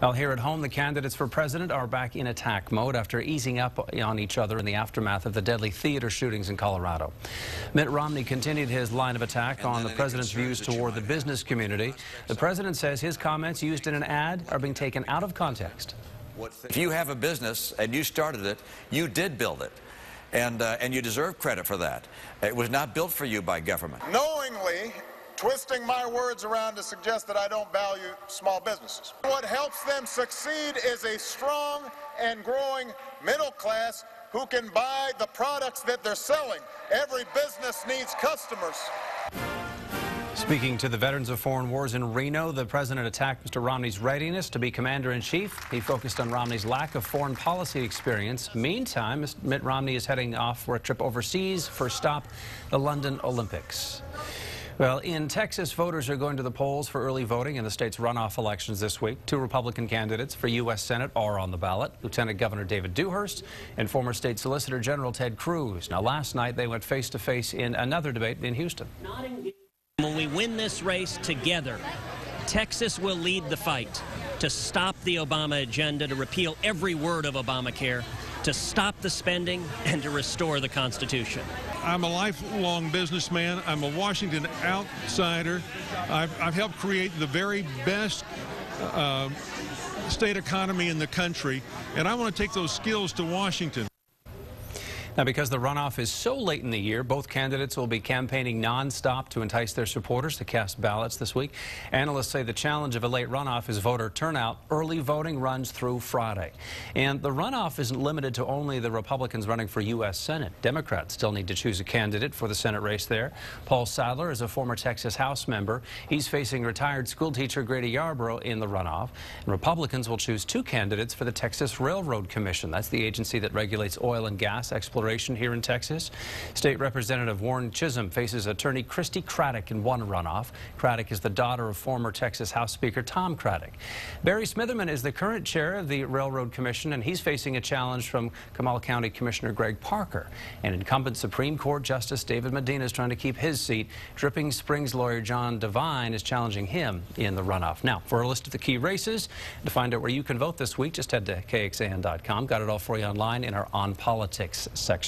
Well, here at home, the candidates for president are back in attack mode after easing up on each other in the aftermath of the deadly theater shootings in Colorado. Mitt Romney continued his line of attack on the president's views toward the business community. The president says his comments used in an ad are being taken out of context. If you have a business and you started it, you did build it. And you deserve credit for that. It was not built for you by government. Knowingly twisting my words around to suggest that I don't value small businesses. What helps them succeed is a strong and growing middle class who can buy the products that they're selling. Every business needs customers. Speaking to the veterans of foreign wars in Reno, the president attacked Mr. Romney's readiness to be commander-in-chief. He focused on Romney's lack of foreign policy experience. Meantime, Mitt Romney is heading off for a trip overseas for a stop, the London Olympics. Well, in Texas, voters are going to the polls for early voting in the state's runoff elections this week. Two Republican candidates for U.S. Senate are on the ballot, Lieutenant Governor David Dewhurst and former State Solicitor General Ted Cruz. Now, last night, they went face-to-face in another debate in Houston. When we win this race together, Texas will lead the fight to stop the Obama agenda, to repeal every word of Obamacare, to stop the spending, and to restore the Constitution. I'm a lifelong businessman. I'm a Washington outsider. I've helped create the very best state economy in the country, and I want to take those skills to Washington. Now, because the runoff is so late in the year, both candidates will be campaigning nonstop to entice their supporters to cast ballots this week. Analysts say the challenge of a late runoff is voter turnout. Early voting runs through Friday. And the runoff isn't limited to only the Republicans running for U.S. Senate. Democrats still need to choose a candidate for the Senate race there. Paul Sadler is a former Texas House member. He's facing retired schoolteacher Grady Yarborough in the runoff. And Republicans will choose two candidates for the Texas Railroad Commission. That's the agency that regulates oil and gas exploration here in Texas. State Representative Warren Chisholm faces attorney Christy Craddick in one runoff. Craddick is the daughter of former Texas House Speaker Tom Craddick. Barry Smitherman is the current chair of the Railroad Commission, and he's facing a challenge from Comal County Commissioner Greg Parker. And incumbent Supreme Court Justice David Medina is trying to keep his seat. Dripping Springs lawyer John Devine is challenging him in the runoff. Now, for a list of the key races, to find out where you can vote this week, just head to KXAN.com. Got it all for you online in our On Politics section.